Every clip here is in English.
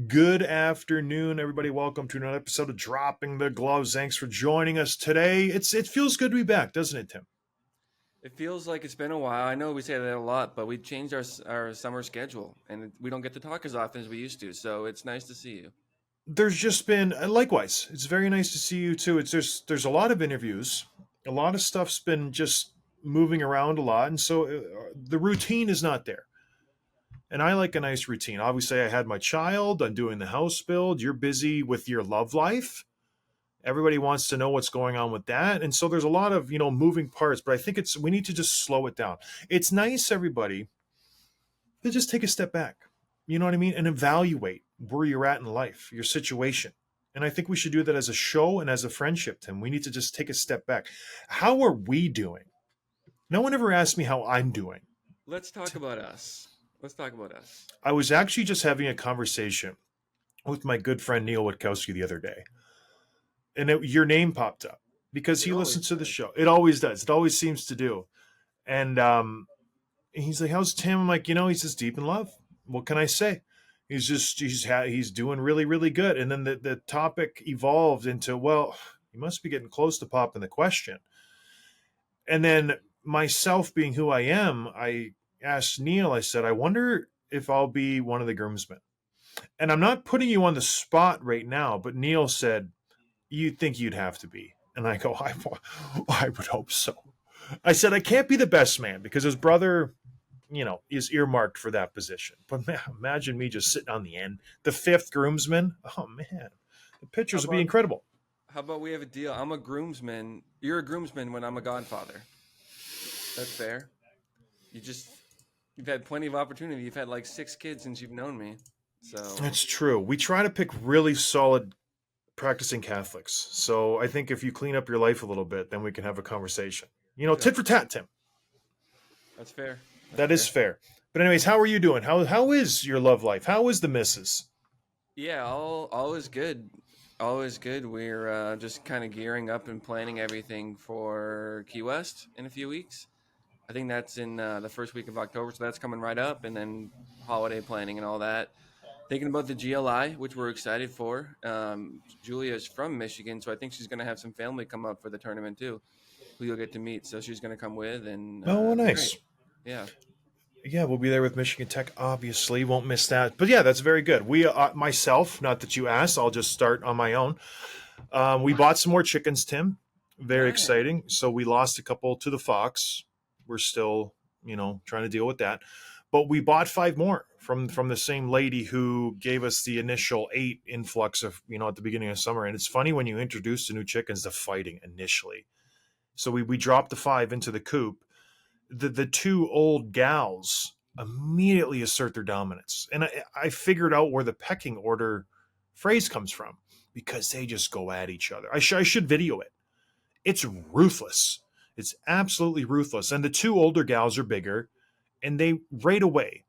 Good afternoon, everybody. Welcome to another episode of Dropping the Gloves. Thanks for joining us today. It feels good to be back, doesn't it, Tim? It feels like it's been a while. I know we say that a lot, but we changed our summer schedule, and we don't get to talk as often as we used to. So it's nice to see you. There's just been likewise. It's very nice to see you too. It's there's a lot of interviews. A lot of stuff's been just moving around a lot, and so the routine is not there. And I like a nice routine. Obviously, I had my child. I'm doing the house build. You're busy with your love life. Everybody wants to know what's going on with that, and so there's a lot of moving parts. But I think we need to just slow it down. It's nice, everybody, to just take a step back. You know what I mean, and evaluate where you're at in life, your situation. And I think we should do that as a show and as a friendship, Tim. We need to just take a step back. How are we doing? No one ever asked me how I'm doing. Let's talk about us. Let's talk about us. I was actually just having a conversation with my good friend Neil Witkowski the other day, and your name popped up because It he always listens to the does. show. It always does. It always seems to do. And he's like, "How's Tim?" I'm like, he's just deep in love. What can I say? He's doing really, really good. And then the topic evolved into, well, you must be getting close to popping the question. And then myself being who I am, I asked Neil. I said, I wonder if I'll be one of the groomsmen. And I'm not putting you on the spot right now, but Neil said, you'd think you'd have to be. And I go, I would hope so. I said, I can't be the best man because his brother, is earmarked for that position. But man, imagine me just sitting on the end, the fifth groomsman. Oh man, the How pictures would be about incredible. how about we have a deal? I'm a groomsman. You're a groomsman when I'm a godfather. That's fair. You just you've had plenty of opportunity. You've had like 6 kids since you've known me. So That's true. We try to pick really solid practicing Catholics. So I think if you clean up your life a little bit, then we can have a conversation. Tit that's for tat, Tim. that's fair. That's That is fair. fair. But anyways, how are you doing? How is your love life? How is the missus? Yeah, all is good. All is good. We're just kind of gearing up and planning everything for Key West in a few weeks. I think that's in the first week of October, so that's coming right up, and then holiday planning and all that. Thinking about the GLI, which we're excited for. Julia is from Michigan, so I think she's going to have some family come up for the tournament too, who you'll get to meet. So she's going to come with, and Oh, it'll be great. nice. Yeah. Yeah, we'll be there with Michigan Tech. Obviously, won't miss that. But yeah, that's very good. We, myself, not that you asked, I'll just start on my own. We bought some more chickens, Tim. Very Nice. exciting. So we lost a couple to the fox. We're still, trying to deal with that. But we bought 5 more from the same lady who gave us the initial 8 influx of, at the beginning of summer. And it's funny when you introduce the new chickens to fighting initially. So we dropped the 5 into the coop. The 2 old gals immediately assert their dominance. And I figured out where the pecking order phrase comes from because they just go at each other. I should video it. It's ruthless. It's absolutely ruthless. And the 2 older gals are bigger, and they right away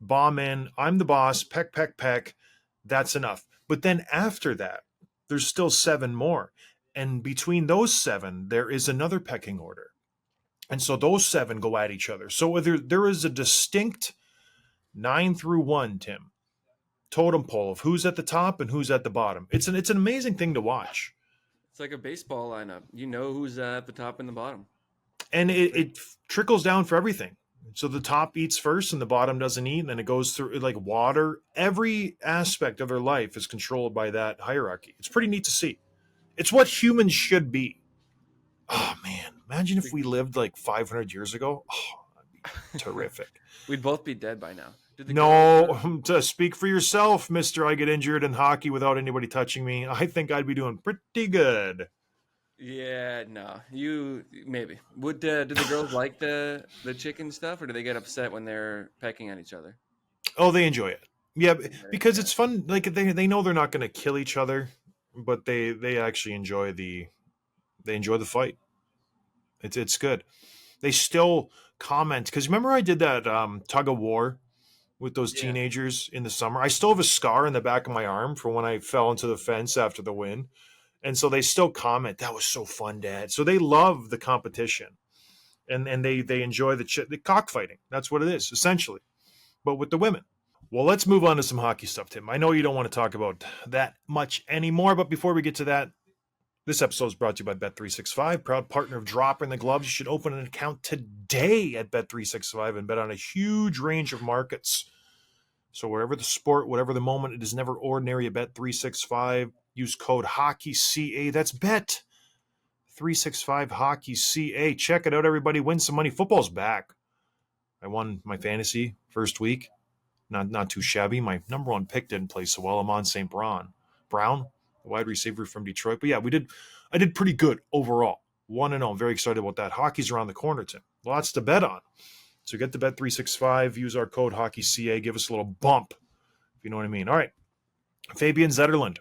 bomb in. I'm the boss. Peck, peck, peck. That's enough. But then after that, there's still 7 more. And between those 7, there is another pecking order. And so those 7 go at each other. So there is a distinct 9 through 1, Tim, totem pole of who's at the top and who's at the bottom. It's an amazing thing to watch. It's like a baseball lineup. You know who's at the top and the bottom. And it trickles down for everything. So the top eats first and the bottom doesn't eat, and then it goes through like water. Every aspect of their life is controlled by that hierarchy. It's pretty neat to see. It's what humans should be. Oh man, imagine if we lived like 500 years ago. Oh, that'd be terrific. We'd both be dead by now. Did the girls? No, to speak for yourself, Mister. I get injured in hockey without anybody touching me. I think I'd be doing pretty good. Yeah, no. You maybe would. Did the girls like the chicken stuff, or do they get upset when they're pecking at each other? Oh, they enjoy it. Yeah, Okay, because yeah. it's fun. Like they know they're not going to kill each other, but they actually enjoy the fight. It's good. They still comment because remember I did that tug of war with those Yeah. teenagers in the summer. I still have a scar in the back of my arm from when I fell into the fence after the win. And so they still comment, that was so fun, Dad. So they love the competition, and they enjoy the cockfighting. That's what it is, essentially, but with the women. Well, let's move on to some hockey stuff, Tim. I know you don't want to talk about that much anymore, but before we get to that, this episode is brought to you by Bet365, proud partner of Dropping the Gloves. You should open an account today at Bet365 and bet on a huge range of markets. So wherever the sport, whatever the moment, it is never ordinary at Bet365. Use code HOCKEYCA. That's Bet365 HOCKEYCA. Check it out, everybody. Win some money. Football's back. I won my fantasy first week. Not too shabby. My number one pick didn't play so well. Amon St. Brown, the wide receiver from Detroit. But yeah, I did pretty good overall. 1-0. I'm very excited about that. Hockey's around the corner, Tim. Lots to bet on. So get to Bet365. Use our code HOCKEYCA. Give us a little bump, if you know what I mean. All right. Fabian Zetterlund,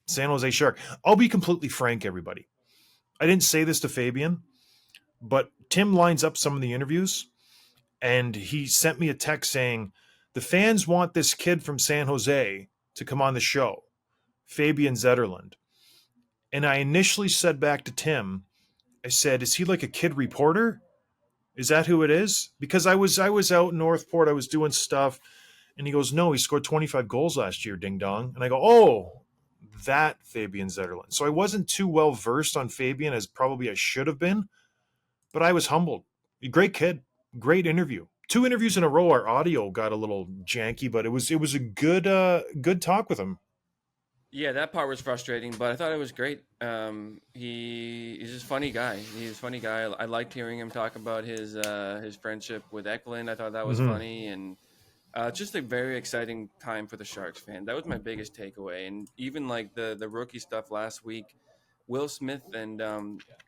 San Jose Shark. I'll be completely frank, everybody. I didn't say this to Fabian, but Tim lines up some of the interviews, and he sent me a text saying, the fans want this kid from San Jose to come on the show, Fabian Zetterlund. And I initially said back to Tim, I said, is he like a kid reporter? Is that who it is? Because I was out in Northport, I was doing stuff, and he goes, no, he scored 25 goals last year, ding dong. And I go, oh, that Fabian Zetterlund. So I wasn't too well versed on Fabian as probably I should have been, but I was humbled. Great kid, great interview. 2 interviews in a row, our audio got a little janky, but it was a good talk with him. Yeah, that part was frustrating, but I thought it was great. He's just a funny guy. He's a funny guy. I liked hearing him talk about his friendship with Eklund. I thought that was funny, and just a very exciting time for the Sharks fan. That was my biggest takeaway. And even like the rookie stuff last week, Will Smith and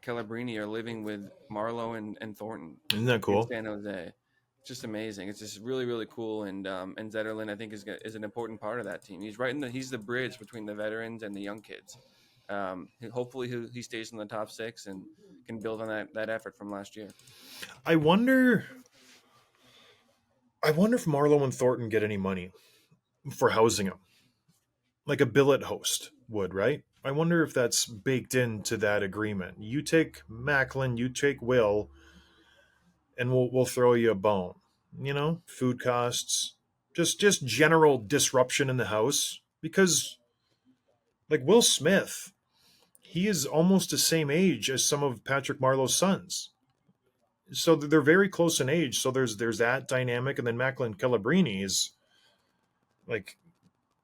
Calabrini are living with Marlowe and Thornton. Isn't that cool? In San Jose. It's just amazing. It's just really, really cool. And Zetterlund, I think, is an important part of that team. He's the bridge between the veterans and the young kids. Hopefully he stays in the top 6 and can build on that effort from last year. I wonder if Marlowe and Thornton get any money for housing him, like a billet host would, right? I wonder if that's baked into that agreement. You take Macklin, you take Will, and we'll throw you a bone. You know, food costs, just general disruption in the house. Because, like Will Smith, he is almost the same age as some of Patrick Marleau's sons. So they're very close in age. So there's that dynamic, and then Macklin Calabrini is like,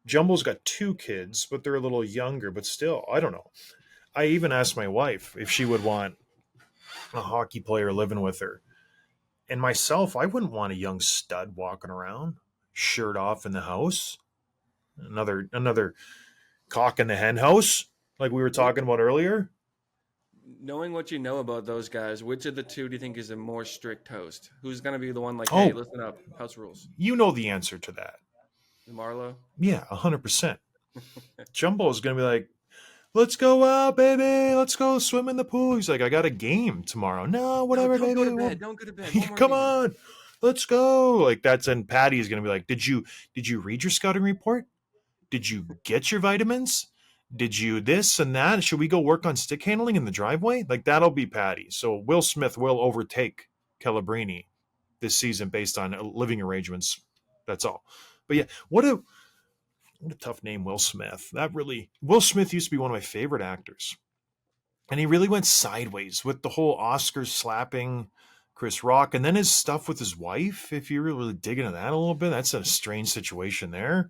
Jumbo's got 2 kids, but they're a little younger. But still, I don't know. I even asked my wife if she would want a hockey player living with her. And myself, I wouldn't want a young stud walking around, shirt off in the house. Another cock in the hen house, like we were talking about earlier. Knowing what you know about those guys, which of the 2 do you think is a more strict host? Who's going to be the one like, hey, listen up, house rules? You know the answer to that. Marlowe? Yeah, 100%. Jumbo is going to be like, let's go out, baby. Let's go swim in the pool. He's like, I got a game tomorrow. No, whatever, don't baby. Don't go to bed. Come on. Let's go. Like that's, and Patty is going to be like, did you read your scouting report? Did you get your vitamins? Did you this and that? Should we go work on stick handling in the driveway? Like that'll be Patty. So Will Smith will overtake Calabrini this season based on living arrangements. That's all. But yeah, what a tough name, Will Smith. Will Smith used to be one of my favorite actors. And he really went sideways with the whole Oscars slapping Chris Rock. And then his stuff with his wife, if you really dig into that a little bit, that's a strange situation there.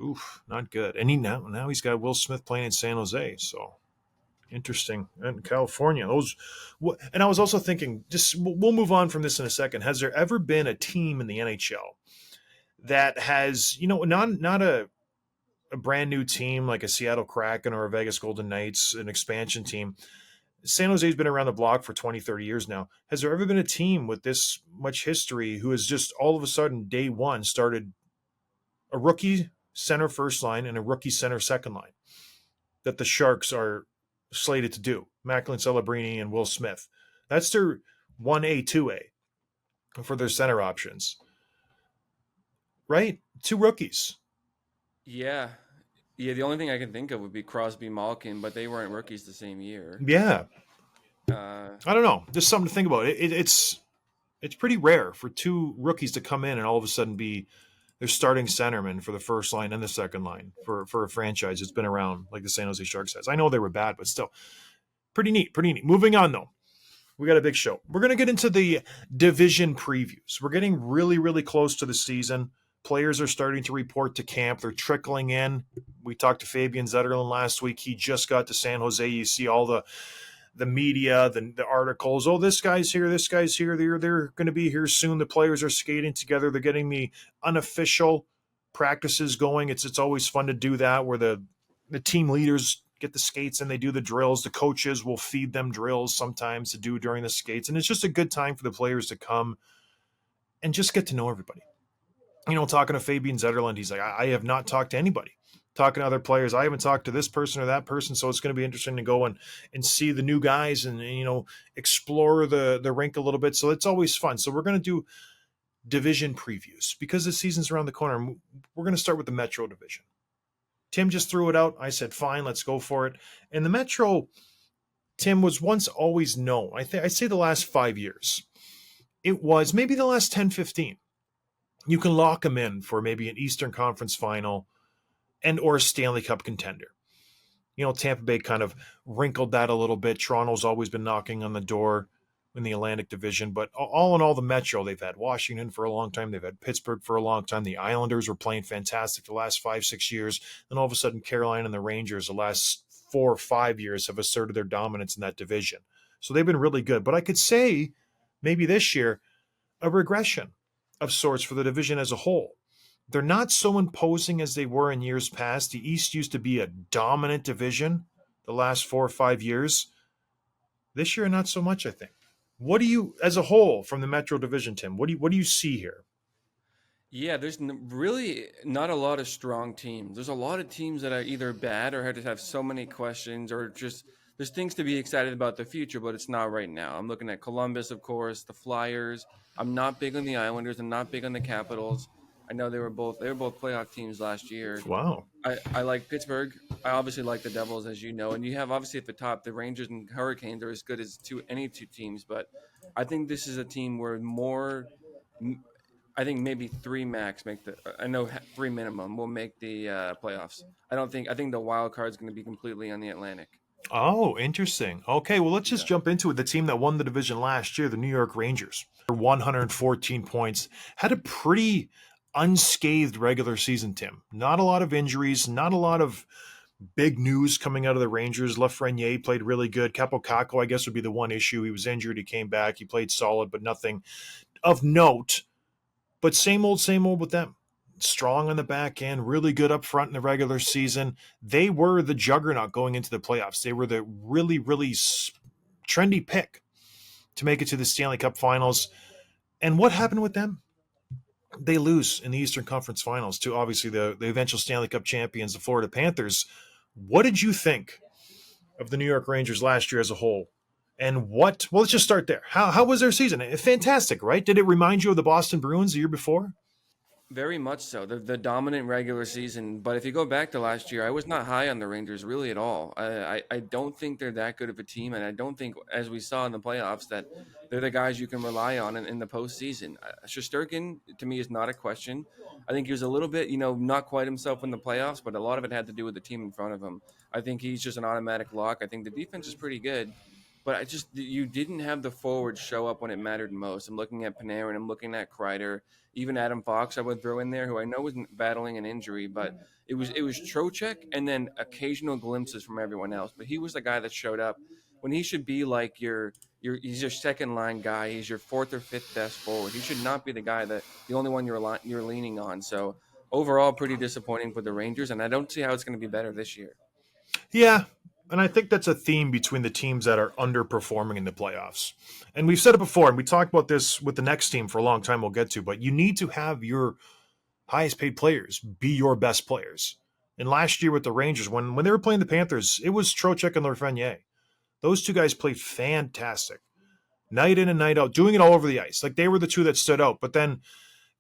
Oof, not good. And now he's got Will Smith playing in San Jose. So interesting. And California. And I was also thinking, just we'll move on from this in a second. Has there ever been a team in the NHL that has, not a brand new team like a Seattle Kraken or a Vegas Golden Knights, an expansion team? San Jose's been around the block for 20, 30 years now. Has there ever been a team with this much history who has just all of a sudden day one started a rookie center first line and a rookie center second line that the Sharks are slated to do? Macklin, Celebrini, and Will Smith. That's their 1A, 2A for their center options. Right? 2 rookies. Yeah. The only thing I can think of would be Crosby, Malkin, but they weren't rookies the same year. Yeah. I don't know. Just something to think about. It's pretty rare for 2 rookies to come in and all of a sudden be their starting centerman for the first line and the second line for a franchise that's been around like the San Jose Sharks has. I know they were bad, but still pretty neat, pretty neat. Moving on though. We got a big show. We're going to get into the division previews. We're getting really, really close to the season. Players are starting to report to camp. They're trickling in. We talked to Fabian Zetterlund last week. He just got to San Jose. You see all the media, the articles. Oh, this guy's here. This guy's here. They're going to be here soon. The players are skating together. They're getting the unofficial practices going. It's always fun to do that, where the team leaders get the skates and they do the drills. The coaches will feed them drills sometimes to do during the skates. And it's just a good time for the players to come and just get to know everybody. Talking to Fabian Zetterlund, he's like, I have not talked to anybody. Talking to other players, I haven't talked to this person or that person. So it's going to be interesting to go and see the new guys and explore the rink a little bit. So it's always fun. So we're going to do division previews because the season's around the corner. We're going to start with the Metro division. Tim just threw it out. I said, fine, let's go for it. And the Metro, Tim, was once always known. I'd say the last 5 years. It was maybe the last 10, 15. You can lock them in for maybe an Eastern Conference final and or a Stanley Cup contender. Tampa Bay kind of wrinkled that a little bit. Toronto's always been knocking on the door in the Atlantic Division. But all in all, the Metro, they've had Washington for a long time. They've had Pittsburgh for a long time. The Islanders were playing fantastic the last 5-6 years. Then all of a sudden, Carolina and the Rangers the last 4 or 5 years have asserted their dominance in that division. So they've been really good. But I could say maybe this year, a regression of sorts for the division as a whole. They're not so imposing as they were in years past. The East used to be a dominant division the last 4 or 5 years. This year, not so much, I think. What do you, as a whole, from the Metro Division, Tim, what do you see here? Yeah, there's really not a lot of strong teams. There's a lot of teams that are either bad or have so many questions, or just there's things to be excited about the future, but it's not right now. I'm looking at Columbus, of course, the Flyers. I'm not big on the Islanders. I'm not big on the Capitals. I know they were both playoff teams last year. Wow. I like Pittsburgh. I obviously like the Devils, as you know, and you have obviously at the top the Rangers and Hurricanes are as good as any two teams. But I think this is a team where I think maybe 3 max make the. I know 3 minimum will make the playoffs. I think the wild card is going to be completely on the Atlantic. Oh, interesting. Okay, well, let's just jump into it. The team that won the division last year, the New York Rangers, 114 points, had a pretty unscathed regular season, Tim. Not a lot of injuries, not a lot of big news coming out of the Rangers. Lafreniere played really good. Kako, I guess, would be the one issue. He was injured. He came back. He played solid, but nothing of note. But same old with them. Strong on the back end, really good up front in the regular season. They were the juggernaut going into the playoffs. They were the really, really trendy pick to make it to the Stanley Cup Finals. And what happened with them? They lose in the Eastern Conference Finals to obviously the eventual Stanley Cup champions, the Florida Panthers. What did you think of the New York Rangers last year as a whole? And let's just start there. How was their season? Fantastic, right? Did it remind you of the Boston Bruins the year before? Very much so. The dominant regular season. But if you go back to last year, I was not high on the Rangers really at all. I don't think they're that good of a team. And I don't think, as we saw in the playoffs, that they're the guys you can rely on in the postseason. Shesterkin, to me, is not a question. I think he was a little bit, not quite himself in the playoffs, but a lot of it had to do with the team in front of him. I think he's just an automatic lock. I think the defense is pretty good. But you didn't have the forwards show up when it mattered most. I'm looking at Panarin. I'm looking at Kreider. Even Adam Fox I would throw in there, who I know was battling an injury, but it was Trocheck and then occasional glimpses from everyone else. But he was the guy that showed up when he should be like he's your second line guy. He's your 4th or 5th best forward. He should not be the only one you're leaning on. So overall, pretty disappointing for the Rangers, and I don't see how it's going to be better this year. Yeah. And I think that's a theme between the teams that are underperforming in the playoffs. And we've said it before, and we talked about this with the next team for a long time we'll get to, but you need to have your highest paid players be your best players. And last year with the Rangers, when they were playing the Panthers, it was Trocheck and Lafreniere. Those two guys played fantastic. Night in and night out, doing it all over the ice. Like, they were the two that stood out. But then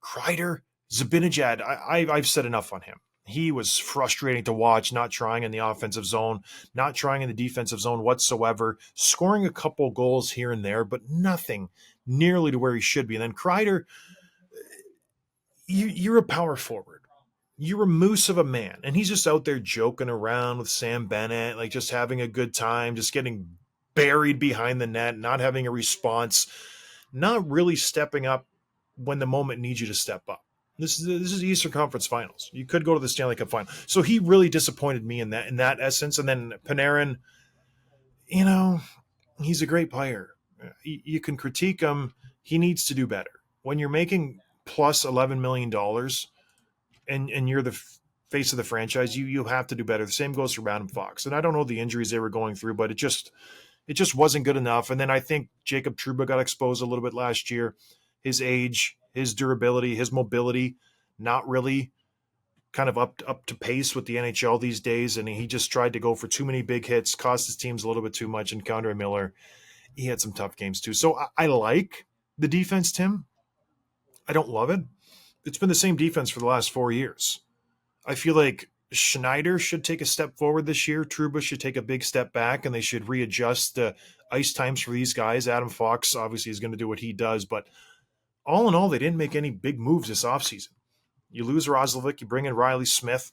Kreider, Zibanejad, I've said enough on him. He was frustrating to watch, not trying in the offensive zone, not trying in the defensive zone whatsoever, scoring a couple goals here and there, but nothing nearly to where he should be. And then Kreider, you're a power forward. You're a moose of a man, and he's just out there joking around with Sam Bennett, like just having a good time, just getting buried behind the net, not having a response, not really stepping up when the moment needs you to step up. This is Eastern Conference Finals. You could go to the Stanley Cup final. So he really disappointed me in that essence. And then Panarin, you know, he's a great player. You can critique him. He needs to do better. When you're making plus $11 million and you're the face of the franchise, you have to do better. The same goes for Adam Fox. And I don't know the injuries they were going through, but it just wasn't good enough. And then I think Jacob Trouba got exposed a little bit last year. His age, his durability, his mobility, not really kind of up to pace with the NHL these days. And he just tried to go for too many big hits, cost his teams a little bit too much. And Condre Miller, he had some tough games too. So I like the defense, Tim. I don't love it. It's been the same defense for the last 4 years. I feel like Schneider should take a step forward this year. Trouba should take a big step back, and they should readjust the ice times for these guys. Adam Fox obviously is going to do what he does, but all in all, they didn't make any big moves this offseason. You lose Roslovic, you bring in Riley Smith,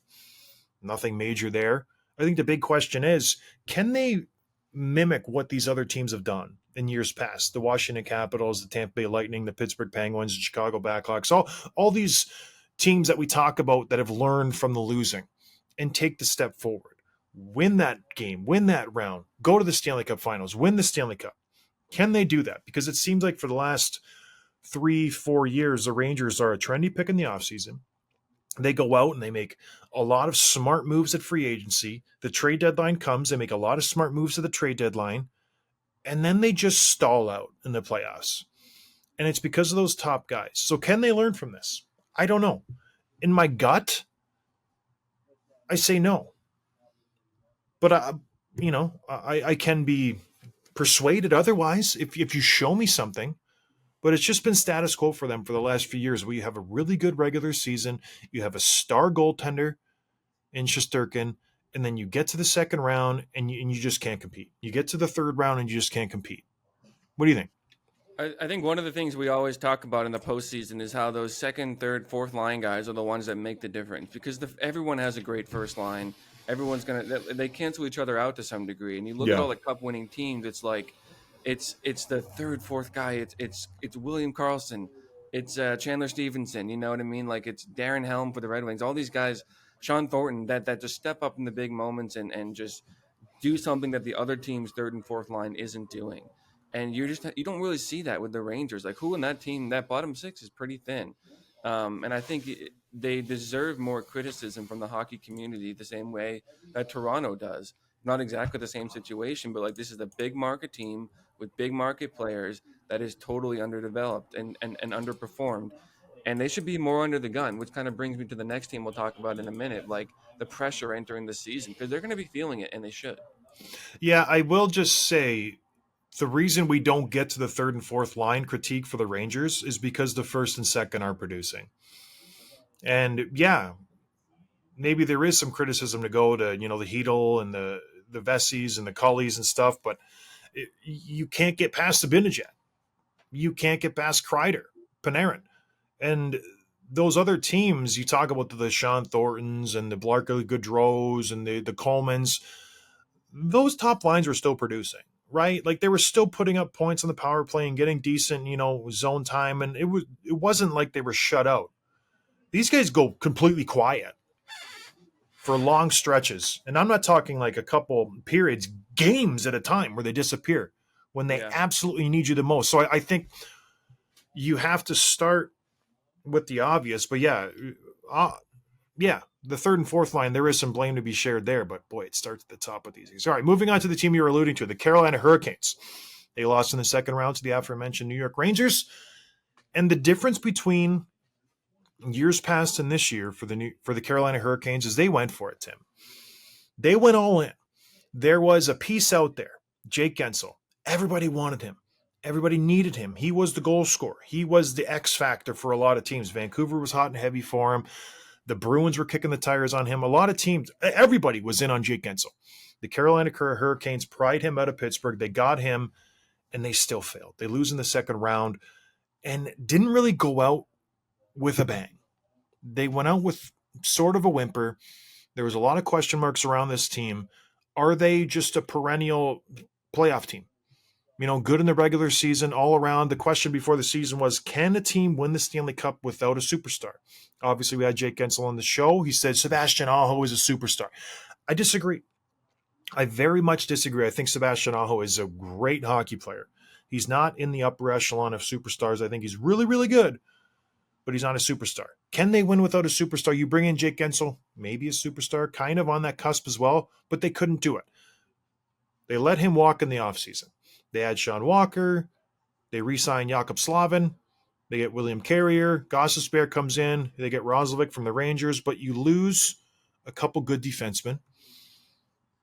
nothing major there. I think the big question is, can they mimic what these other teams have done in years past? The Washington Capitals, the Tampa Bay Lightning, the Pittsburgh Penguins, the Chicago Blackhawks, all these teams that we talk about that have learned from the losing and take the step forward. Win that game, win that round, go to the Stanley Cup Finals, win the Stanley Cup. Can they do that? Because it seems like for the last 3-4 years, the Rangers are a trendy pick in the offseason. They go out and they make a lot of smart moves at free agency. The trade deadline comes, they make a lot of smart moves at the trade deadline, and then they just stall out in the playoffs. And it's because of those top guys. So can they learn from this? I don't know. In my gut, I say no. But I can be persuaded otherwise if you show me something. But it's just been status quo for them for the last few years. We have a really good regular season. You have a star goaltender in Shesterkin, and then you get to the second round and you just can't compete. You get to the third round and you just can't compete. What do you think? I think one of the things we always talk about in the postseason is how those second, third, fourth line guys are the ones that make the difference, because everyone has a great first line. Everyone's they cancel each other out to some degree. And you look at all the cup winning teams, it's like it's the third, fourth guy. It's William Karlsson, it's Chandler Stevenson. You know what I mean? Like it's Darren Helm for the Red Wings. All these guys, Sean Thornton, that just step up in the big moments and just do something that the other team's third and fourth line isn't doing. And you don't really see that with the Rangers. Like who in that team, that bottom six is pretty thin. And I think they deserve more criticism from the hockey community the same way that Toronto does. Not exactly the same situation, but like this is a big market team with big market players that is totally underdeveloped and underperformed. And they should be more under the gun, which kind of brings me to the next team we'll talk about in a minute, like the pressure entering the season, because they're going to be feeling it, and they should. Yeah, I will just say the reason we don't get to the third and fourth line critique for the Rangers is because the first and second are producing. And yeah, maybe there is some criticism to go to, the Hedel and the Vessies and the Cullies and stuff, but you can't get past the Zibanejad. You can't get past Kreider, Panarin. And those other teams, you talk about the Sean Thorntons and the Blarka Goodrows and the Colemans, those top lines were still producing, right? Like they were still putting up points on the power play and getting decent, zone time. And it wasn't like they were shut out. These guys go completely quiet for long stretches. And I'm not talking like a couple periods, games at a time where they disappear when they absolutely need you the most. So I think you have to start with the obvious, but the third and fourth line, there is some blame to be shared there, but boy, it starts at the top of these things. All right, moving on to the team you were alluding to, the Carolina Hurricanes. They lost in the second round to the aforementioned New York Rangers. And the difference between years past and this year for the Carolina Hurricanes is they went for it, Tim. They went all in. There was a piece out there, Jake Gensel. Everybody wanted him. Everybody needed him. He was the goal scorer. He was the X factor for a lot of teams. Vancouver was hot and heavy for him. The Bruins were kicking the tires on him. A lot of teams, everybody was in on Jake Gensel. The Carolina Hurricanes pried him out of Pittsburgh. They got him, and they still failed. They lose in the second round and didn't really go out with a bang. They went out with sort of a whimper. There was a lot of question marks around this team. Are they just a perennial playoff team? Good in the regular season, all around. The question before the season was, can a team win the Stanley Cup without a superstar? Obviously, we had Jake Gensel on the show. He said Sebastian Aho is a superstar. I disagree. I very much disagree. I think Sebastian Aho is a great hockey player. He's not in the upper echelon of superstars. I think he's really, really good, but he's not a superstar. Can they win without a superstar? You bring in Jake Gensel, maybe a superstar, kind of on that cusp as well, but they couldn't do it. They let him walk in the offseason. They had Sean Walker. They re-sign Jakob Slavin. They get William Carrier. Gostisbehere comes in. They get Roslovic from the Rangers, but you lose a couple good defensemen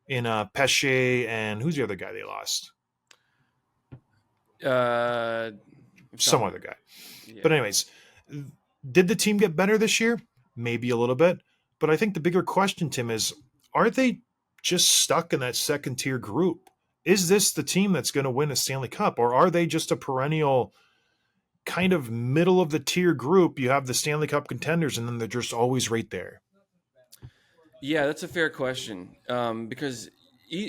in Pesce and who's the other guy they lost? Some other guy. Yeah. But anyways, did the team get better this year? Maybe a little bit. But I think the bigger question, Tim, is are they just stuck in that second tier group? Is this the team that's going to win a Stanley Cup? Or are they just a perennial kind of middle of the tier group? You have the Stanley Cup contenders, and then they're just always right there. Yeah, that's a fair question. Because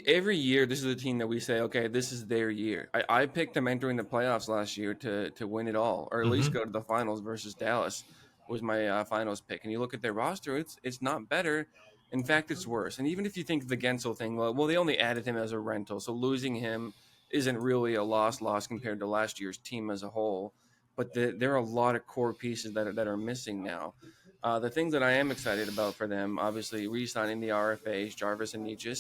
every year, this is the team that we say, okay, this is their year. I picked them entering the playoffs last year to win it all, or at least go to the finals versus Dallas was my finals pick. And you look at their roster, it's not better. In fact, it's worse. And even if you think the Gensel thing, well, they only added him as a rental, so losing him isn't really a loss compared to last year's team as a whole. But there are a lot of core pieces that are missing now. The things that I am excited about for them, obviously, re-signing the RFAs, Jarvis and Nietzsche,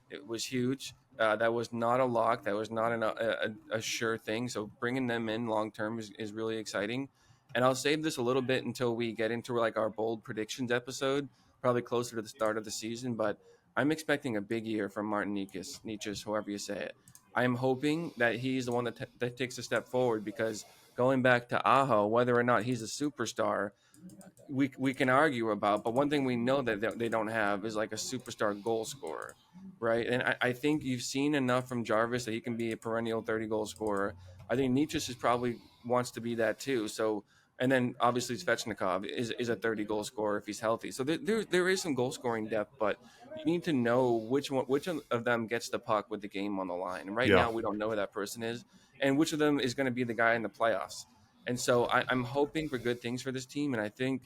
it was huge. That was not a lock. That was not a sure thing. So bringing them in long term is really exciting. And I'll save this a little bit until we get into like our bold predictions episode, probably closer to the start of the season. But I'm expecting a big year from Martin Nietzsche, however you say it. I'm hoping that he's the one that takes a step forward, because going back to Aho, whether or not he's a superstar, we can argue about, but one thing we know that they don't have is like a superstar goal scorer, right? And I think you've seen enough from Jarvis that he can be a perennial 30 goal scorer. I think Nietzsche is probably wants to be that too. So, and then obviously Svechnikov is a 30 goal scorer if he's healthy. So there is some goal scoring depth, but you need to know which of them gets the puck with the game on the line. And right now we don't know who that person is, and which of them is going to be the guy in the playoffs. And so I'm hoping for good things for this team, and I think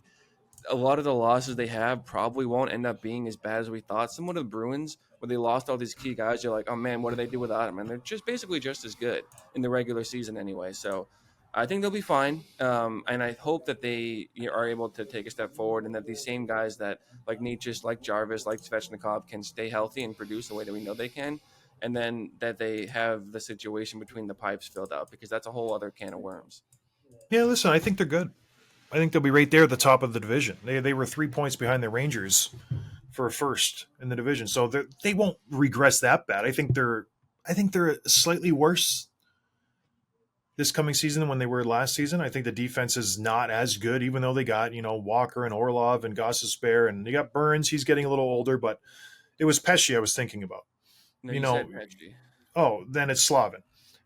a lot of the losses they have probably won't end up being as bad as we thought. Similar to the Bruins, where they lost all these key guys, you're like, oh man, what do they do without them? And they're just basically just as good in the regular season anyway. So I think they'll be fine, and I hope that they are able to take a step forward, and that these same guys that like Nietzsche, like Jarvis, like Svechnikov can stay healthy and produce the way that we know they can, and then that they have the situation between the pipes filled out, because that's a whole other can of worms. Yeah, listen, I think they're good. I think they'll be right there at the top of the division. They were 3 points behind the Rangers for a first in the division, so they won't regress that bad. I think they're slightly worse this coming season than when they were last season. I think the defense is not as good, even though they got Walker and Orlov and Gostisbehere, and you got Burns. He's getting a little older, but it was Pesce I was thinking about. No, you said Pesce. Oh, then it's Slavin.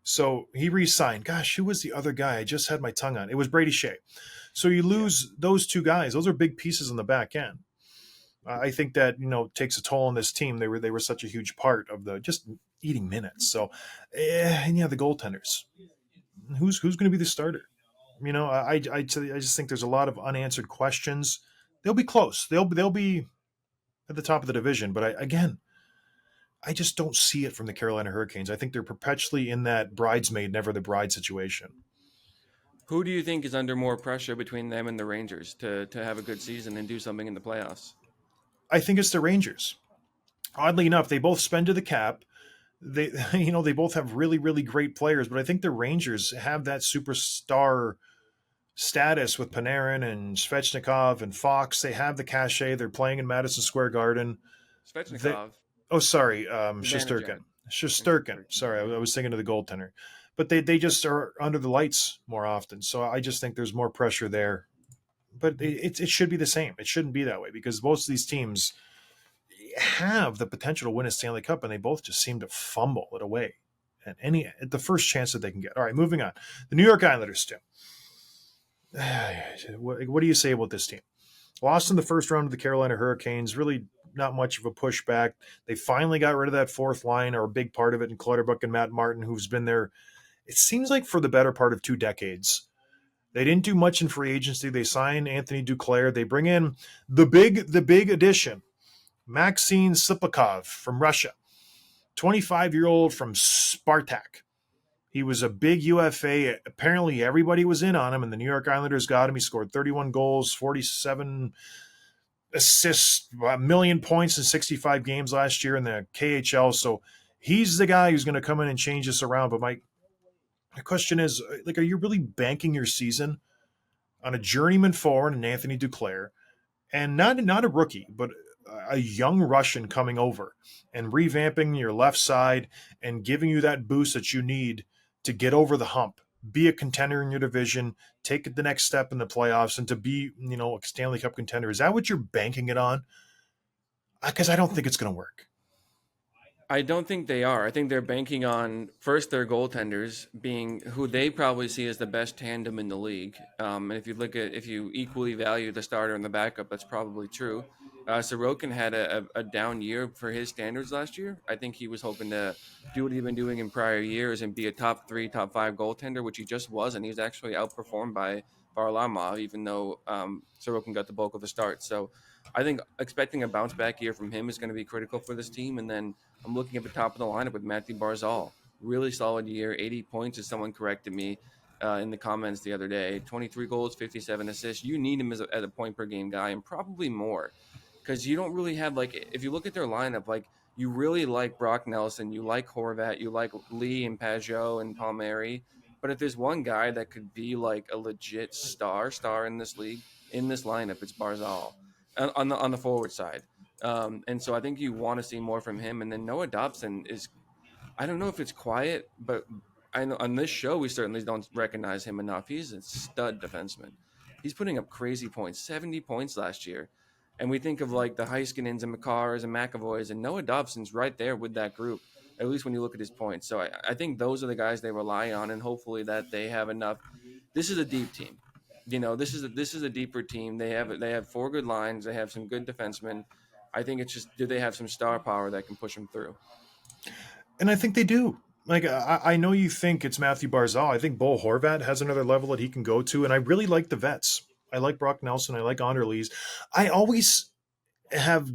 So he re-signed. Gosh, who was the other guy? I just had my tongue on. It was Brady Shea. So you lose those two guys. Those are big pieces on the back end. I think that takes a toll on this team. They were such a huge part of the just eating minutes. So, and the goaltenders. Who's going to be the starter? I just think there's a lot of unanswered questions. They'll be close. They'll be at the top of the division. But I just don't see it from the Carolina Hurricanes. I think they're perpetually in that bridesmaid, never the bride situation. Who do you think is under more pressure between them and the Rangers to have a good season and do something in the playoffs? I think it's the Rangers. Oddly enough, they both spend to the cap. They both have really, really great players, but I think the Rangers have that superstar status with Panarin and Svechnikov and Fox. They have the cachet. They're playing in Madison Square Garden. Svechnikov. Shesterkin. Sorry, I was thinking of the goaltender. But they just are under the lights more often. So I just think there's more pressure there. But it should be the same. It shouldn't be that way, because most of these teams have the potential to win a Stanley Cup, and they both just seem to fumble it away at the first chance that they can get. All right, moving on. The New York Islanders, Tim. What do you say about this team? Lost in the first round to the Carolina Hurricanes. Really not much of a pushback. They finally got rid of that fourth line, or a big part of it, in Clutterbuck and Matt Martin, who's been there, it seems like, for the better part of 2 decades. They didn't do much in free agency. They signed Anthony Duclair. They bring in the big addition, Maxine Sipakov from Russia, 25-year-old from Spartak. He was a big UFA. Apparently, everybody was in on him, and the New York Islanders got him. He scored 31 goals, 47 assists, a million points in 65 games last year in the KHL. So he's the guy who's going to come in and change this around. But my question is, like, are you really banking your season on a journeyman forward in Anthony Duclair, and not a rookie, but a young Russian coming over and revamping your left side and giving you that boost that you need to get over the hump, be a contender in your division, take it the next step in the playoffs, and to be, a Stanley Cup contender? Is that what you're banking it on? Because I don't think it's going to work. I don't think they are. I think they're banking on first their goaltenders being who they probably see as the best tandem in the league. And if you equally value the starter and the backup, that's probably true. Sorokin had a down year for his standards last year. I think he was hoping to do what he'd been doing in prior years and be a top 3, top 5 goaltender, which he just was, and he was actually outperformed by Varlamov, even though Sorokin got the bulk of the start. So I think expecting a bounce back year from him is going to be critical for this team. And then I'm looking at the top of the lineup with Matthew Barzal. Really solid year, 80 points, as someone corrected me in the comments the other day. 23 goals, 57 assists. You need him as a point per game guy, and probably more, because you don't really have, like, if you look at their lineup, like, you really like Brock Nelson, you like Horvat, you like Lee and Pajot and Palmieri. But if there's one guy that could be like a legit star in this league, in this lineup, it's Barzal on the forward side. And so I think you want to see more from him. And then Noah Dobson is, I don't know if it's quiet, but I know on this show we certainly don't recognize him enough. He's a stud defenseman. He's putting up crazy points, 70 points last year. And we think of like the Heiskanens and McCarrs and McAvoys, and Noah Dobson's right there with that group, at least when you look at his points. So I think those are the guys they rely on, and hopefully that they have enough. This is a deep team. This is a deeper team. They have 4 good lines. They have some good defensemen. I think it's just, do they have some star power that can push them through? And I think they do. Like, I know you think it's Matthew Barzal. I think Bo Horvat has another level that he can go to, and I really like the vets. I like Brock Nelson. I like Anderlees. I always have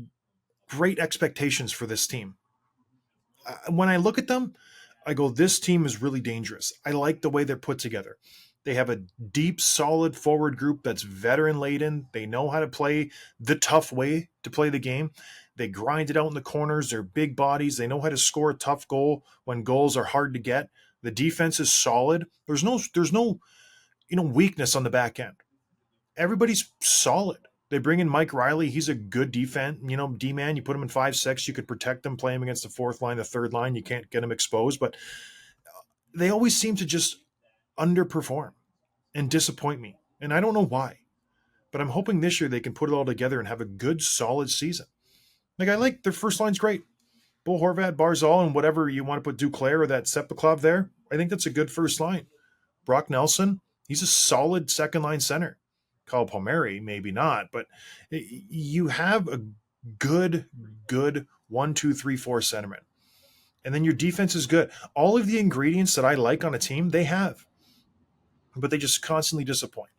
great expectations for this team. When I look at them, I go, this team is really dangerous. I like the way they're put together. They have a deep, solid forward group that's veteran laden. They know how to play the tough way to play the game. They grind it out in the corners. They're big bodies. They know how to score a tough goal when goals are hard to get. The defense is solid. There's no weakness on the back end. Everybody's solid. They bring in Mike Riley. He's a good defense, D-man. You put him in 5-6, you could protect him, play him against the fourth line, the third line. You can't get him exposed, but they always seem to just underperform and disappoint me. And I don't know why, but I'm hoping this year they can put it all together and have a good, solid season. Like, I like their first line's great. Bo Horvat, Barzal, and whatever you want to put Duclair or that Sepakov there. I think that's a good first line. Brock Nelson, he's a solid second line center. Kyle Palmieri, maybe not, but you have a good 1, 2, 3, 4 centerman. And then your defense is good. All of the ingredients that I like on a team, they have. But they just constantly disappoint.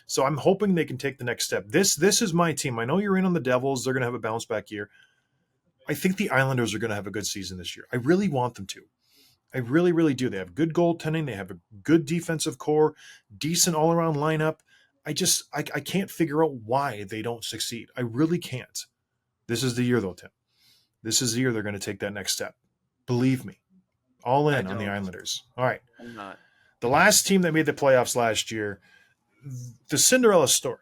So I'm hoping they can take the next step. This is my team. I know you're in on the Devils. They're going to have a bounce back year. I think the Islanders are going to have a good season this year. I really want them to. I really, really do. They have good goaltending. They have a good defensive core, decent all-around lineup. I can't figure out why they don't succeed. I really can't. This is the year, though, Tim. This is the year they're going to take that next step. Believe me. All in on the Islanders. All right. I'm not. The last team that made the playoffs last year, the Cinderella story,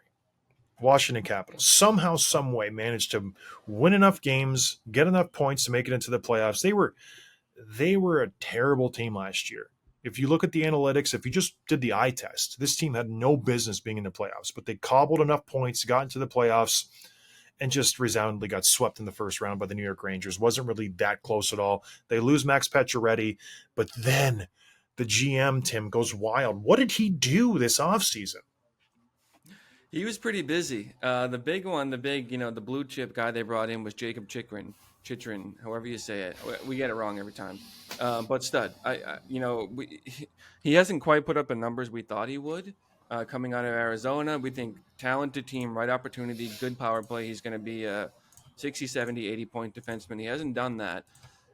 Washington Capitals, somehow, some way managed to win enough games, get enough points to make it into the playoffs. They were a terrible team last year. If you look at the analytics, if you just did the eye test, this team had no business being in the playoffs, but they cobbled enough points, got into the playoffs, and just resoundingly got swept in the first round by the New York Rangers. Wasn't really that close at all. They lose Max Pacioretty, but then the GM, Tim, goes wild. What did he do this offseason? He was pretty busy. The big one, the blue chip guy they brought in was Jacob Chitrin, however you say it. We get it wrong every time. But stud. He hasn't quite put up the numbers we thought he would. Coming out of Arizona, we think talented team, right opportunity, good power play. He's going to be a 60, 70, 80-point defenseman. He hasn't done that.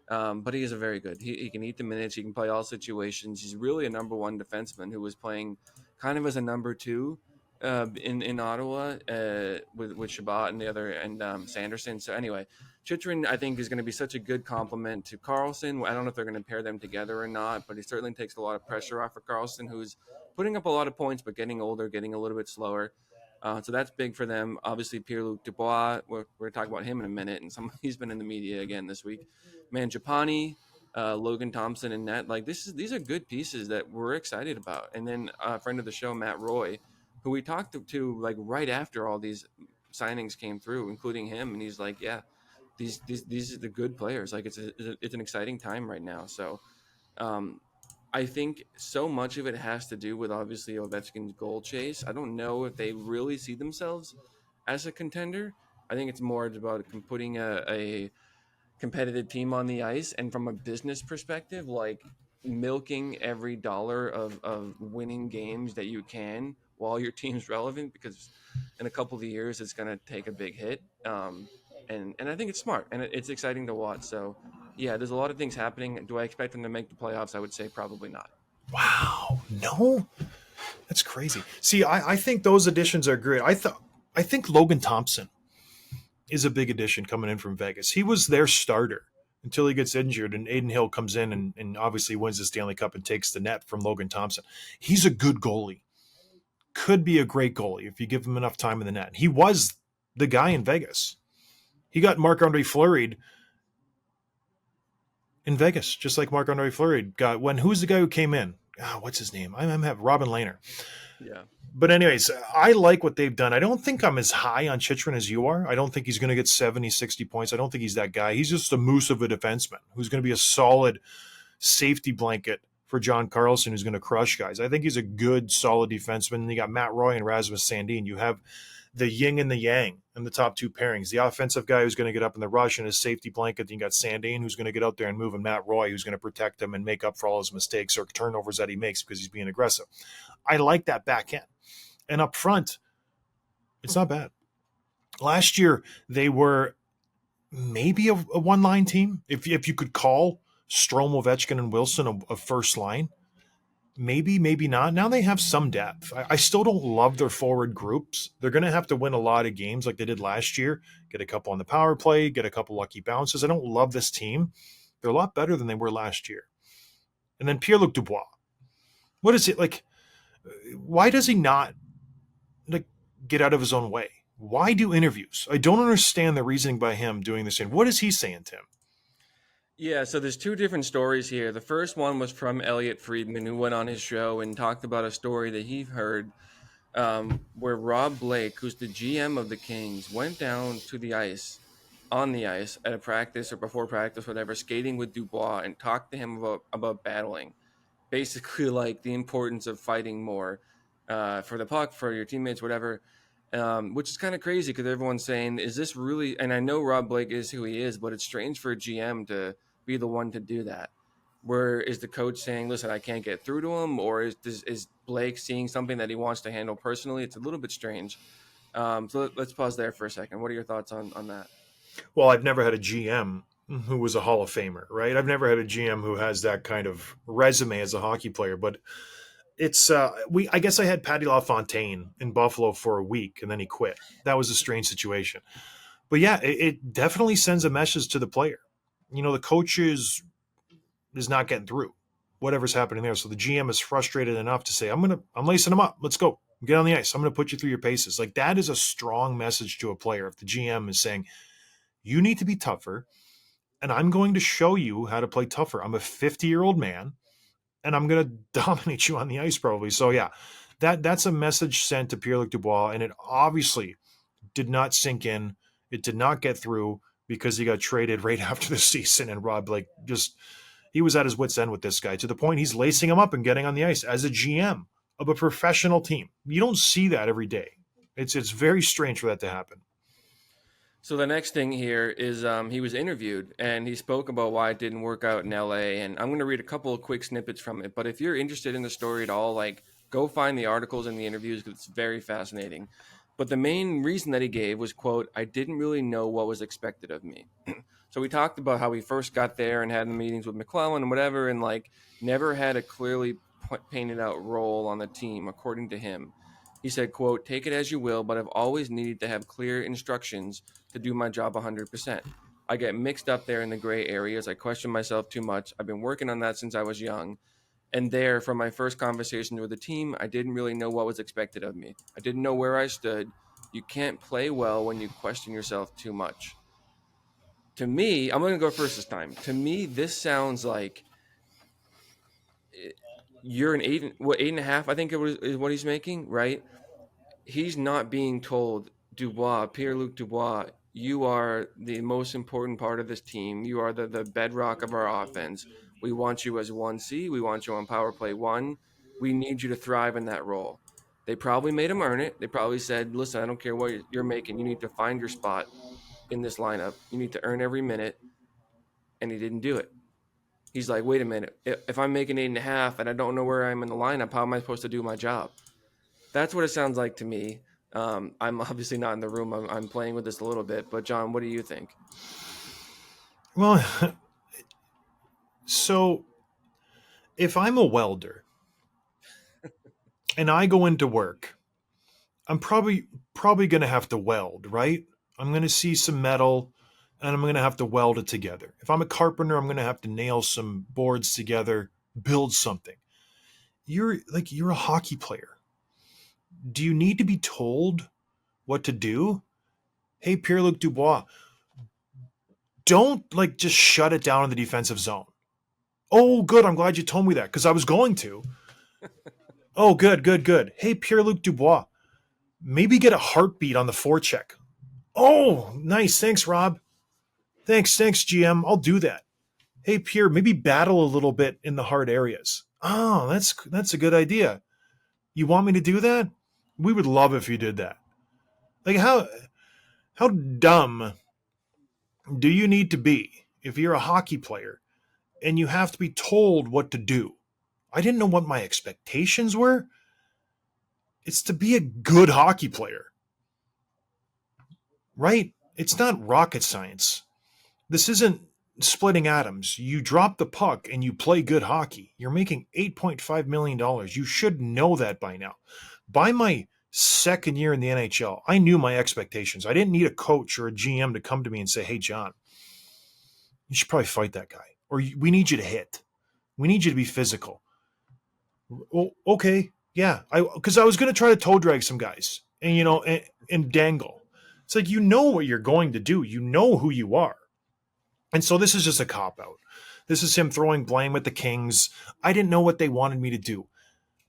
But he is a very good. He can eat the minutes. He can play all situations. He's really a number one defenseman who was playing kind of as a number two in Ottawa with Shabbat and the other and Sanderson. So anyway, Chychrun I think is going to be such a good complement to Carlson. I don't know if they're going to pair them together or not, but he certainly takes a lot of pressure off of Carlson, who's putting up a lot of points but getting older, getting a little bit slower. So that's big for them. Obviously, Pierre-Luc Dubois. We're going to talk about him in a minute, and he's been in the media again this week. Mangiapane, Logan Thompson, and net. Like these are good pieces that we're excited about. And then a friend of the show, Matt Roy, who we talked to like right after all these signings came through, including him, and he's like, yeah, these are the good players. Like it's an exciting time right now. So. I think so much of it has to do with obviously Ovechkin's goal chase. I don't know if they really see themselves as a contender. I think it's more about putting a competitive team on the ice, and from a business perspective, like milking every dollar of winning games that you can while your team's relevant, because in a couple of years it's going to take a big hit. And I think it's smart and it's exciting to watch. So yeah, there's a lot of things happening. Do I expect them to make the playoffs? I would say probably not. Wow, no, that's crazy. See, I think those additions are great. I think Logan Thompson is a big addition coming in from Vegas. He was their starter until he gets injured, and Aiden Hill comes in and obviously wins the Stanley Cup and takes the net from Logan Thompson. He's a good goalie. Could be a great goalie if you give him enough time in the net. He was the guy in Vegas. He got Marc-Andre Fleury in Vegas, just like Marc-Andre Fleury got when who's the guy who came in? What's his name? I'm have Robin Lehner. Yeah. But anyways, I like what they've done. I don't think I'm as high on Chychrun as you are. I don't think he's going to get 70, 60 points. I don't think he's that guy. He's just a moose of a defenseman who's going to be a solid safety blanket for John Carlson, who's going to crush guys. I think he's a good, solid defenseman. You got Matt Roy and Rasmus Sandin. You have the yin and the yang in the top two pairings. The offensive guy who's going to get up in the rush and his safety blanket. Then you got Sandin, who's going to get out there and move, and Matt Roy, who's going to protect him and make up for all his mistakes or turnovers that he makes because he's being aggressive. I like that back end. And up front, it's not bad. Last year, they were maybe a one-line team. If you could call Strome, Ovechkin, and Wilson a first line, maybe not. Now they have some depth. I still don't love their forward groups. They're going to have to win a lot of games like they did last year, get a couple on the power play, get a couple lucky bounces. I don't love this team. They're a lot better than they were last year. And then Pierre-Luc Dubois. What is it like? Why does he not get out of his own way? Why do interviews? I don't understand the reasoning by him doing this. And what is he saying, Tim? Yeah, so there's two different stories here. The first one was from Elliot Friedman, who went on his show and talked about a story that he heard where Rob Blake, who's the GM of the Kings, went down to the ice, on the ice at a practice or before practice, whatever, skating with Dubois and talked to him about battling. Basically, like the importance of fighting more for the puck, for your teammates, whatever. Which is kind of crazy because everyone's saying, is this really, and I know Rob Blake is who he is, but it's strange for a GM to be the one to do that. Where is the coach saying, listen, I can't get through to him? Or is Blake seeing something that he wants to handle personally? It's a little bit strange. So let's pause there for a second. What are your thoughts on that? Well, I've never had a GM who was a Hall of Famer, right? I've never had a GM who has that kind of resume as a hockey player, but it's I guess I had Patty LaFontaine in Buffalo for a week and then he quit. That was a strange situation. But yeah, it definitely sends a message to the player. The coach is not getting through whatever's happening there. So the GM is frustrated enough to say, I'm lacing him up. Let's go. Get on the ice. I'm going to put you through your paces. Like that is a strong message to a player. If the GM is saying, you need to be tougher and I'm going to show you how to play tougher. I'm a 50-year-old man and I'm going to dominate you on the ice probably. So yeah, that's a message sent to Pierre-Luc Dubois, and it obviously did not sink in. It did not get through because he got traded right after the season, and Rob Blake he was at his wit's end with this guy to the point he's lacing him up and getting on the ice as a GM of a professional team. You don't see that every day. It's very strange for that to happen. So the next thing here is he was interviewed and he spoke about why it didn't work out in LA. And I'm going to read a couple of quick snippets from it. But if you're interested in the story at all, like go find the articles and the interviews because it's very fascinating. But the main reason that he gave was, quote, I didn't really know what was expected of me. So we talked about how we first got there and had the meetings with McClellan and whatever, and like never had a clearly painted out role on the team, according to him. He said, quote, take it as you will, but I've always needed to have clear instructions to do my job 100%. I get mixed up there in the gray areas. I question myself too much. I've been working on that since I was young. And there, from my first conversation with the team, I didn't really know what was expected of me. I didn't know where I stood. You can't play well when you question yourself too much. To me, I'm going to go first this time. To me, this sounds like you're an 8.5, I think it was is what he's making, right? He's not being told, Dubois, Pierre-Luc Dubois, you are the most important part of this team. You are the bedrock of our offense. We want you as 1C. We want you on power play 1. We need you to thrive in that role. They probably made him earn it. They probably said, listen, I don't care what you're making. You need to find your spot in this lineup. You need to earn every minute. And he didn't do it. He's like, wait a minute. If I'm making 8.5 and I don't know where I'm in the lineup, how am I supposed to do my job? That's what it sounds like to me. I'm obviously not in the room. I'm playing with this a little bit. But, John, what do you think? Well, so if I'm a welder and I go into work, I'm probably going to have to weld, right? I'm going to see some metal and I'm going to have to weld it together. If I'm a carpenter, I'm going to have to nail some boards together, build something. You're a hockey player. Do you need to be told what to do? Hey, Pierre-Luc Dubois, don't just shut it down in the defensive zone. Oh, good. I'm glad you told me that because I was going to. Oh, good, good, good. Hey, Pierre-Luc Dubois, maybe get a heartbeat on the forecheck. Oh, nice. Thanks, Rob. Thanks, GM. I'll do that. Hey, Pierre, maybe battle a little bit in the hard areas. Oh, that's a good idea. You want me to do that? We would love if you did that. Like how dumb do you need to be if you're a hockey player and you have to be told what to do? I didn't know what my expectations were. It's to be a good hockey player, right? It's not rocket science. This isn't splitting atoms. You drop the puck and you play good hockey. You're making $8.5 million. You should know that by now. By my second year in the NHL, I knew my expectations. I didn't need a coach or a GM to come to me and say, hey, John, you should probably fight that guy. Or we need you to hit. We need you to be physical. Well, okay, yeah. Because I was going to try to toe drag some guys and dangle. It's like, you know what you're going to do. You know who you are. And so this is just a cop-out. This is him throwing blame at the Kings. I didn't know what they wanted me to do.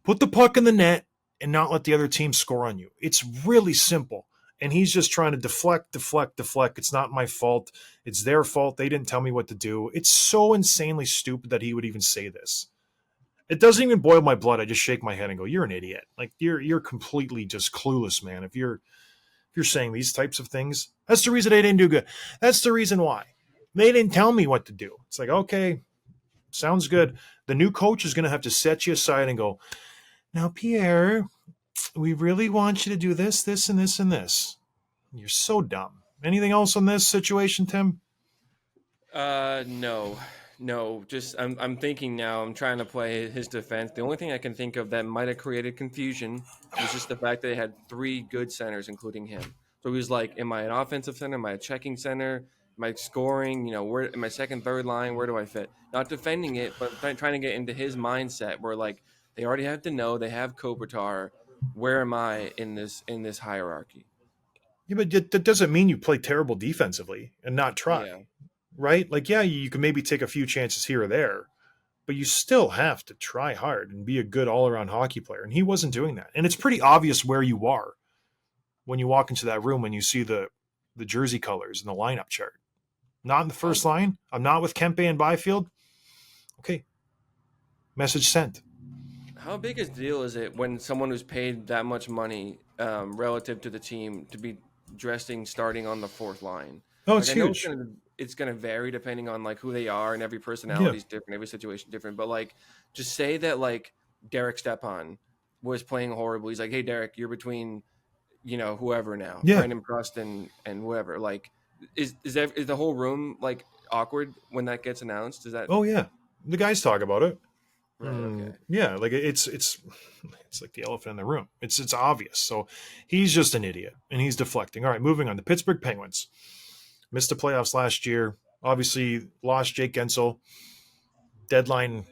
Put the puck in the net and not let the other team score on you. It's really simple. And he's just trying to deflect. It's not my fault. It's their fault. They didn't tell me what to do. It's so insanely stupid that he would even say this. It doesn't even boil my blood. I just shake my head and go, you're an idiot. Like you're completely just clueless, man. If you're saying these types of things, that's the reason they didn't do good. That's the reason why. They didn't tell me what to do. It's like, okay, sounds good. The new coach is going to have to set you aside and go, now, Pierre, we really want you to do this, this, and this, and this. You're so dumb. Anything else on this situation, Tim? No. Just I'm thinking now. I'm trying to play his defense. The only thing I can think of that might have created confusion was just the fact that they had 3 good centers, including him. So he was like, "Am I an offensive center? Am I a checking center? Am I scoring? Where am I second, third line? Where do I fit?" Not defending it, but trying to get into his mindset where like they already have to know they have Kopitar. Where am I in this hierarchy? Yeah, but that doesn't mean you play terrible defensively and not try, Yeah. right? Like, yeah, you can maybe take a few chances here or there, but you still have to try hard and be a good all-around hockey player. And he wasn't doing that. And it's pretty obvious where you are when you walk into that room and you see the jersey colors and the lineup chart. Not in the first line. I'm not with Kempe and Byfield. Okay. Message sent. How big a deal is it when someone who's paid that much money relative to the team to be dressing starting on the fourth line. Oh, Like it's I know huge. it's gonna vary depending on like who they are, and every Yeah. personality is different, every situation different. But like, just say that like Derek Stepan was playing horribly. He's like, hey Derek, you're between whoever now, Yeah. Brandon Preston and whoever. Like, is the whole room like awkward when that gets announced? Is that Oh, yeah. The guys talk about it. right? Okay. Yeah, like it's like the elephant in the room. It's obvious. So he's just an idiot and he's deflecting. All right, moving on. The Pittsburgh Penguins missed the playoffs last year. Obviously lost Jake Gensel, deadline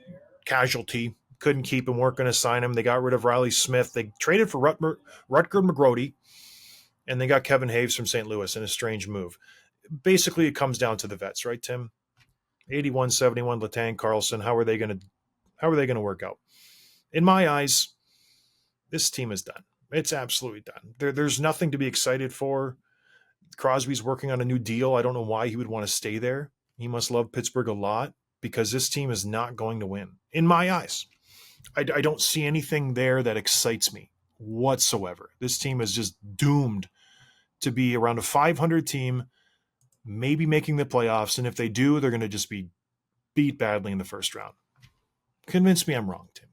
casualty. Couldn't keep him. Weren't going to sign him. They got rid of Riley Smith. They traded for Rutger McGrody, and they got Kevin Haves from St. Louis in a strange move. Basically, it comes down to the vets, right, Tim? 81, 71, Letang, Carlson. How are they going to work out? In my eyes, this team is done. It's absolutely done. There's nothing to be excited for. Crosby's working on a new deal. I don't know why he would want to stay there. He must love Pittsburgh a lot because this team is not going to win. In my eyes, I don't see anything there that excites me whatsoever. This team is just doomed to be around a 500 team, maybe making the playoffs. And if they do, they're going to just be beat badly in the first round. Convince me I'm wrong, Tim.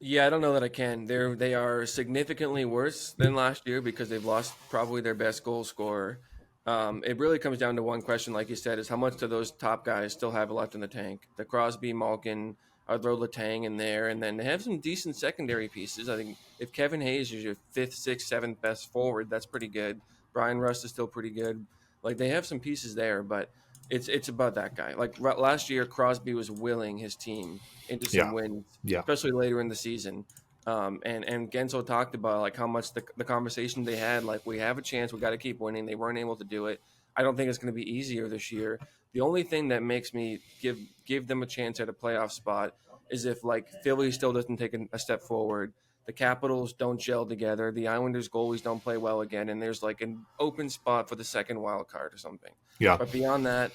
Yeah, I don't know that I can. They are significantly worse than last year because they've lost probably their best goal scorer. It really comes down to one question, like you said, is how much do those top guys still have left in the tank? The Crosby, Malkin, are throw Letang in there, and then they have some decent secondary pieces. I think if Kevin Hayes is your fifth, sixth, seventh best forward, that's pretty good. Brian Rust is still pretty good. Like they have some pieces there, but it's about that guy. Like last year, Crosby was willing his team into some Yeah. wins, Yeah. especially later in the season. And Gensel talked about like how much the conversation they had, like we have a chance, we got to keep winning. They weren't able to do it. I don't think it's going to be easier this year. The only thing that makes me give them a chance at a playoff spot is if like Philly still doesn't take a step forward, the Capitals don't gel together, the Islanders goalies don't play well again, and there's like an open spot for the second wild card or something. Yeah. But beyond that,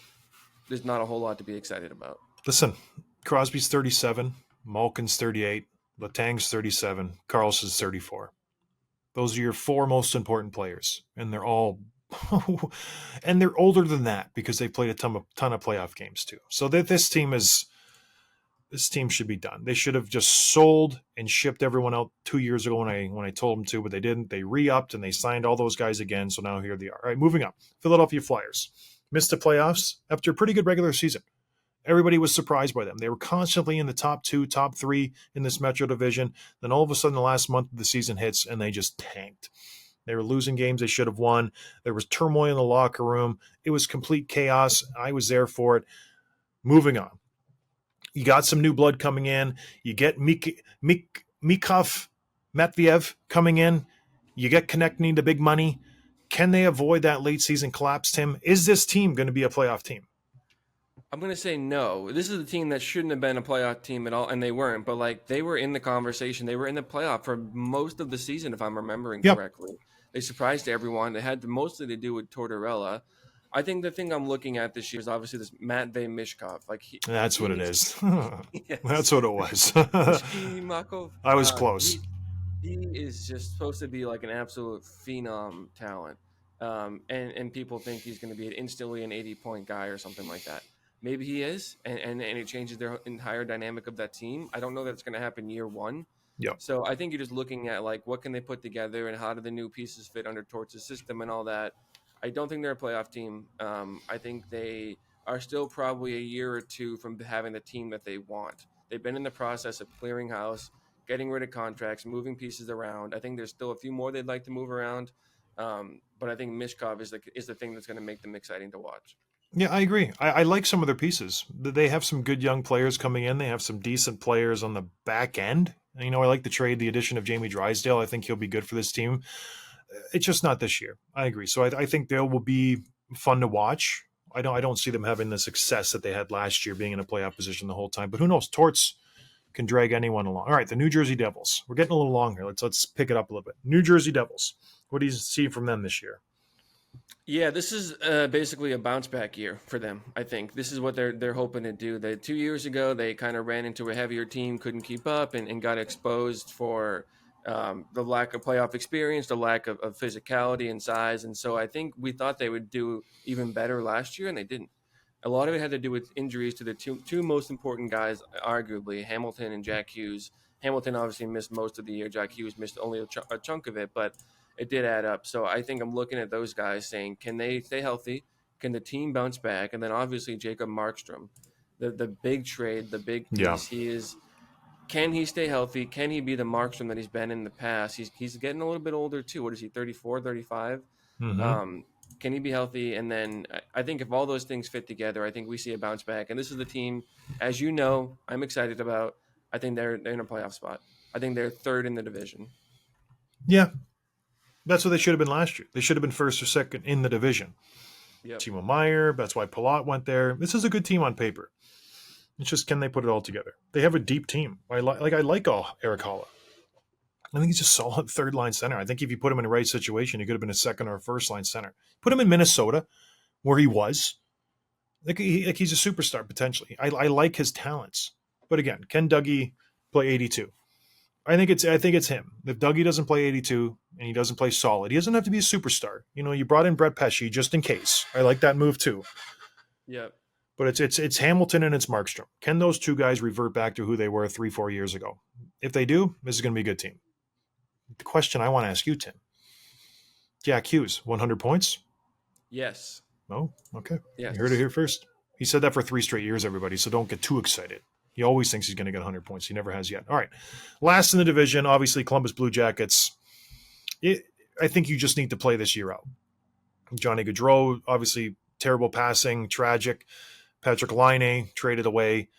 there's not a whole lot to be excited about. Listen, Crosby's 37, Malkin's 38, Letang's 37, Carlson's 34. Those are your four most important players, and they're all and they're older than that because they played a ton of playoff games too. So that this team should be done. They should have just sold and shipped everyone out 2 years ago when I told them to, but they didn't. They re-upped and they signed all those guys again. So now here they are. All right, moving on. Philadelphia Flyers missed the playoffs after a pretty good regular season. Everybody was surprised by them. They were constantly in the top two, top three in this Metro division. Then all of a sudden, the last month of the season hits and they just tanked. They were losing games they should have won. There was turmoil in the locker room. It was complete chaos. I was there for it. Moving on. You got some new blood coming in. You get Mikhail Matviev coming in. You get connecting to big money. Can they avoid that late season collapse, Tim? Is this team going to be a playoff team? I'm going to say no. This is a team that shouldn't have been a playoff team at all, and they weren't. But like they were in the conversation. They were in the playoff for most of the season, if I'm remembering correctly. They surprised everyone. It had mostly to do with Tortorella. I think the thing I'm looking at this year is obviously this Matvey Mishkov. Like That's what it is. Yes. That's what it was. Makov. I was close. He is just supposed to be like an absolute phenom talent. And people think he's going to be instantly an 80-point guy or something like that. Maybe he is, and it changes their entire dynamic of that team. I don't know that it's going to happen year one. Yep. So I think you're just looking at like what can they put together and how do the new pieces fit under Torts' system and all that. I don't think they're a playoff team. I think they are still probably a year or two from having the team that they want. They've been in the process of clearing house, getting rid of contracts, moving pieces around. I think there's still a few more they'd like to move around. But I think Mishkov is the thing that's going to make them exciting to watch. Yeah, I agree. I like some of their pieces. They have some good young players coming in. They have some decent players on the back end. I like the addition of Jamie Drysdale. I think he'll be good for this team. It's just not this year. I agree. So I think they will be fun to watch. I don't see them having the success that they had last year, being in a playoff position the whole time. But who knows? Torts can drag anyone along. All right, the New Jersey Devils. We're getting a little long here. Let's pick it up a little bit. New Jersey Devils. What do you see from them this year? Yeah, this is basically a bounce back year for them. I think this is what they're hoping to do. 2 years ago, they kind of ran into a heavier team, couldn't keep up, and got exposed for the lack of playoff experience, the lack of physicality and size. And so I think we thought they would do even better last year, and they didn't. A lot of it had to do with injuries to the two most important guys, arguably, Hamilton and Jack Hughes. Hamilton obviously missed most of the year. Jack Hughes missed only a chunk of it, but it did add up. So I think I'm looking at those guys saying, can they stay healthy? Can the team bounce back? And then obviously Jacob Markstrom, the big trade, the big piece. Yeah. Can he stay healthy? Can he be the Markstrom that he's been in the past? He's getting a little bit older too. What is he, 34, 35? Mm-hmm. Can he be healthy? And then I think if all those things fit together, I think we see a bounce back. And this is the team, as you know, I'm excited about. I think they're in a playoff spot. I think they're third in the division. Yeah. That's what they should have been last year. They should have been first or second in the division. Yep. Timo Meier, that's why Palat went there. This is a good team on paper. It's just, can they put it all together? They have a deep team. I like Eric Holla. I think he's a solid third-line center. I think if you put him in the right situation, he could have been a second or a first-line center. Put him in Minnesota, where he was. He's a superstar, potentially. I like his talents. But again, can Dougie play 82? I think it's him. If Dougie doesn't play 82 and he doesn't play solid, he doesn't have to be a superstar. You brought in Brett Pesce just in case. I like that move too. Yeah. But it's Hamilton and it's Markstrom. Can those two guys revert back to who they were 3-4 years ago? If they do, this is going to be a good team. The question I want to ask you, Tim. Jack Hughes, 100 points? Yes. Oh, okay. Yes. You heard it here first. He said that for 3 straight years, everybody, so don't get too excited. He always thinks he's going to get 100 points. He never has yet. All right. Last in the division, obviously Columbus Blue Jackets. I think you just need to play this year out. Johnny Gaudreau, obviously terrible passing, tragic. Patrick Laine traded away.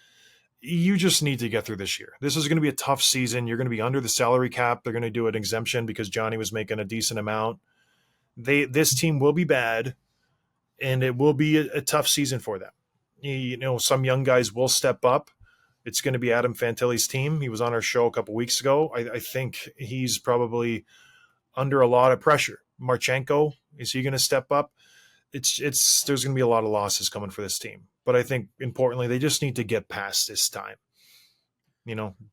You just need to get through this year. This is going to be a tough season. You're going to be under the salary cap. They're going to do an exemption because Johnny was making a decent amount. This team will be bad, and it will be a tough season for them. Some young guys will step up. It's going to be Adam Fantilli's team. He was on our show a couple weeks ago. I think he's probably under a lot of pressure. Marchenko, is he going to step up? There's going to be a lot of losses coming for this team. But I think importantly, they just need to get past this time.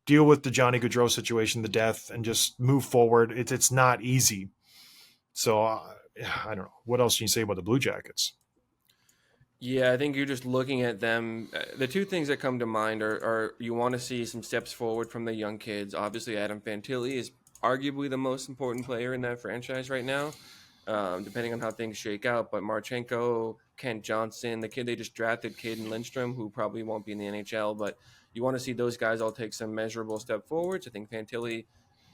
Deal with the Johnny Gaudreau situation, the death, and just move forward. It's not easy. So I don't know. What else can you say about the Blue Jackets? Yeah, I think you're just looking at them. The two things that come to mind are you want to see some steps forward from the young kids. Obviously, Adam Fantilli is arguably the most important player in that franchise right now, depending on how things shake out. But Marchenko, Kent Johnson, the kid they just drafted, Caden Lindstrom, who probably won't be in the NHL, but you want to see those guys all take some measurable step forwards. I think Fantilli,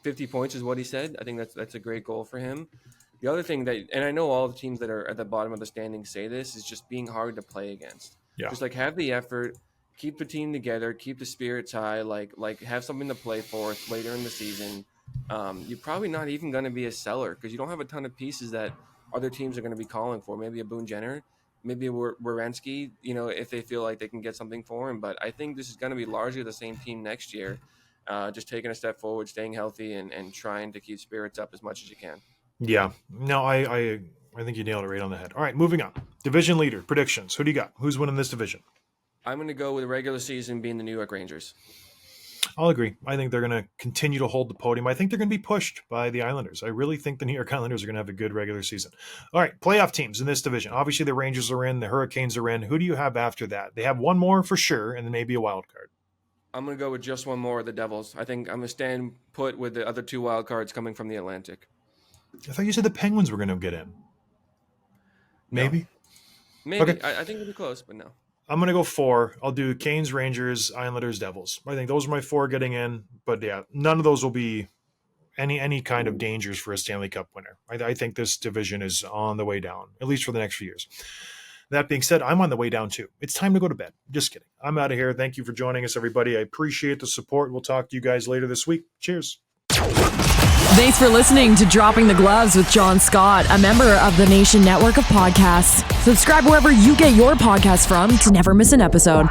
50 points is what he said. I think that's a great goal for him. The other thing and I know all the teams that are at the bottom of the standings say this, is just being hard to play against. Yeah. Just have the effort, keep the team together, keep the spirits high, have something to play for later in the season. You're probably not even going to be a seller because you don't have a ton of pieces that other teams are going to be calling for. Maybe a Boone Jenner, maybe a Werenski, if they feel like they can get something for him. But I think this is going to be largely the same team next year, just taking a step forward, staying healthy, and trying to keep spirits up as much as you can. Yeah. No, I think you nailed it right on the head. All right, moving on. Division leader, predictions. Who do you got? Who's winning this division? I'm going to go with the regular season being the New York Rangers. I'll agree. I think they're going to continue to hold the podium. I think they're going to be pushed by the Islanders. I really think the New York Islanders are going to have a good regular season. All right, playoff teams in this division. Obviously, the Rangers are in. The Hurricanes are in. Who do you have after that? They have one more for sure, and then maybe a wild card. I'm going to go with just one more of the Devils. I think I'm going to stand put with the other 2 wild cards coming from the Atlantic. I thought you said the Penguins were going to get in. Maybe? No. Maybe. Okay. I think it'll be close, but no. I'm going to go 4. I'll do Canes, Rangers, Islanders, Devils. I think those are my 4 getting in. But yeah, none of those will be any kind of dangers for a Stanley Cup winner. I think this division is on the way down, at least for the next few years. That being said, I'm on the way down too. It's time to go to bed. Just kidding. I'm out of here. Thank you for joining us, everybody. I appreciate the support. We'll talk to you guys later this week. Cheers. Thanks for listening to Dropping the Gloves with John Scott, a member of the Nation Network of Podcasts. Subscribe wherever you get your podcasts from to never miss an episode.